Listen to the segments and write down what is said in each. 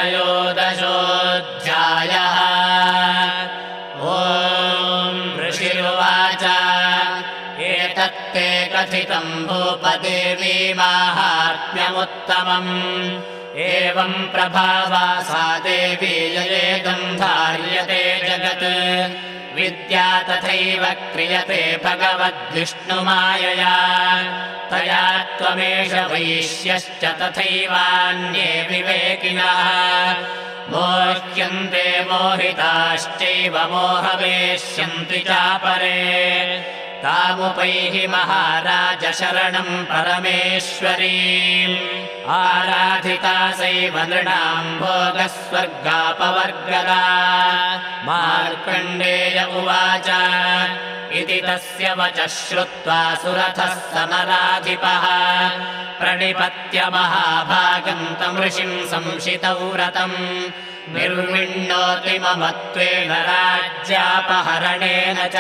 त्रयोदशोऽध्यायः। ॐ ऋषिरुवाच एतत्ते कथितम् भूपदेवी माहात्म्यमुत्तमम् एवम् प्रभावा सा देवी ययेदम् धार्यते जगत् विद्या तथैव क्रियते भगवद्विष्णुमायया तया त्वमेष वैश्यश्च तथैवान्ये विवेकिनः मोह्यन्ते मोहिताश्चैव मोहवेश्यन्ति चापरे तामुपैहि महाराज शरणम् परमेश्वरीम् आराधिता सैव नृणाम् भोगस्वर्गापवर्गदा। मार्कण्डेय उवाच इति तस्य वचः श्रुत्वा सुरथः समराधिपः प्रणिपत्य महाभागम् तमृषिम् संशितौ रतम् निर्विण्णोति मम त्वेन राज्यापहरणेन च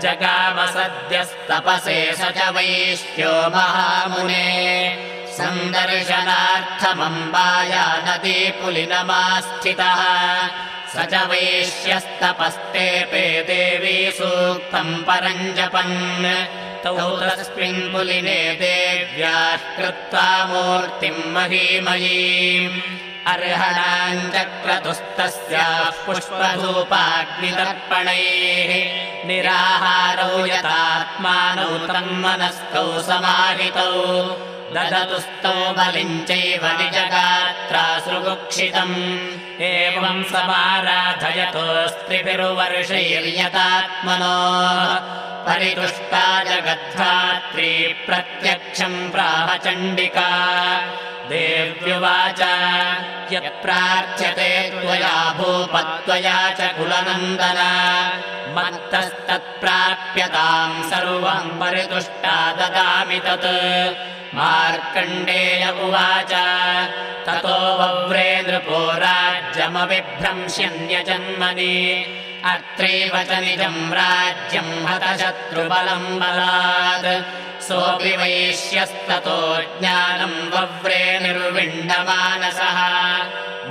जगाम सद्यस्तपसे स च वैश्यो महामुने सन्दर्शनार्थमम्बाया नदी पुलिनमास्थितः स च वैश्यस्तपस्तेऽपे देवी सूक्तम् परम् जपन् तौ तस्मिन् पुलिने देव्याः कृत्वा मूर्तिम् महीमयीम् अर्हणाम् चक्रतुस्तस्याः पुष्पधूपाग्नितर्पणैः निराहारौ यतात्मानौ तन्मनस्कौ समाहितौ ददतुस्तौ बलिम् चैव निजगात्राश्रुगुक्षितम् एवम् समाराधयतोऽस्त्रिभिर्वर्षैर्यतात्मनो परितुष्टा जगद्धात्री प्रत्यक्षम् प्राह चण्डिका देव्युवाच यत्प्रार्थ्यते त्वया भूपत्वया च कुलनन्दन मत्तस्तत्प्राप्यताम् सर्वम् परितुष्टा ददामि तत्। मार्कण्डेय उवाच ततो वव्रे नृपो राज्यमविभ्रंश्यन्यजन्मनि अत्रैव च निजम् राज्यम् हतशत्रुबलम् बलात् सोऽपि वैश्यस्ततो ज्ञानम् वव्रे निर्विण्णमानसः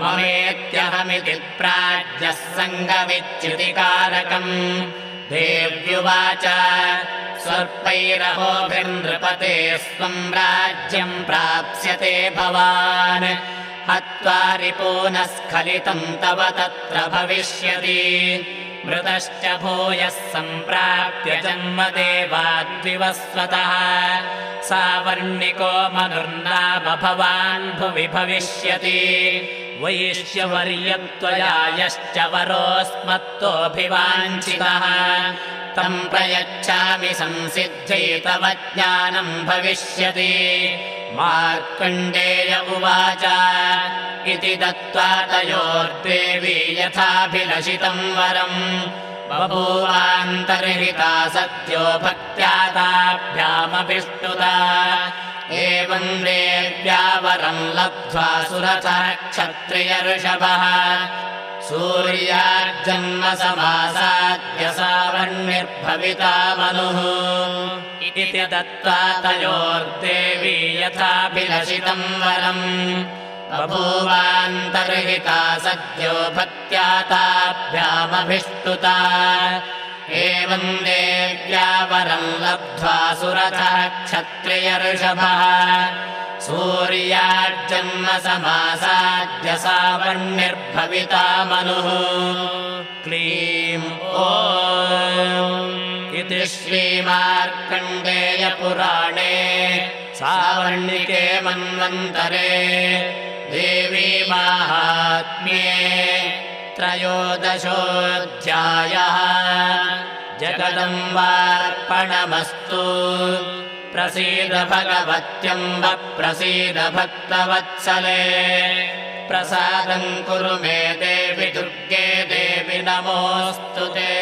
ममेत्यहमिति प्राज्ञः सङ्गमिच्युतिकारकम्। देव्युवाच सर्पैरहोभिर्नृपते स्वम् राज्यम् प्राप्स्यते भवान् हत्वा रिपूनः स्खलितम् तव तत्र भविष्यति मृतश्च भूयः सम्प्राप्य जन्मदेवाद्विवस्वतः सावर्णिको मनुर्नाम भवान् भुवि भविष्यति वैश्यवर्यत्वया यश्च वरोऽस्मत्तोऽभिवाञ्छितः तम् प्रयच्छामि संसिद्ध्यै तव ज्ञानम् भविष्यति। मार्कण्डेय उवाच इति दत्त्वा तयोर्देवी यथाभिलषितम् वरम् बभूवान्तर्हिता सद्यो भक्त्या ताभ्यामभिष्टुता एवम् देव्या वरम् लब्ध्वा सुरथः क्षत्रियऋषभः सूर्यार्जन्मसमासाद्य सावर्णिर्भविता मनुः इति दत्त्वा तयोर्देवी यथाभिलषितम् वरम् बभूवान्तर्हिता सद्यो भक्त्या ताभ्यामभिष्टुता एवम् देव्या वरम् लब्ध्वा सुरथः क्षत्रियऋषभः सूर्यार्जन्मसमासाद्य सावर्णिर्भविता मनुः। क्लीं ॐ इति श्रीमार्कण्डेयपुराणे सावर्णिके मन्वन्तरे देवी माहात्म्ये त्रयोदशोऽध्यायः। जगदम्बार्पणमस्तु। प्रसीद भगवत्यम्ब प्रसीद भक्तवत्सले प्रसादम् कुरु मे देवि दुर्गे देवि नमोऽस्तु ते।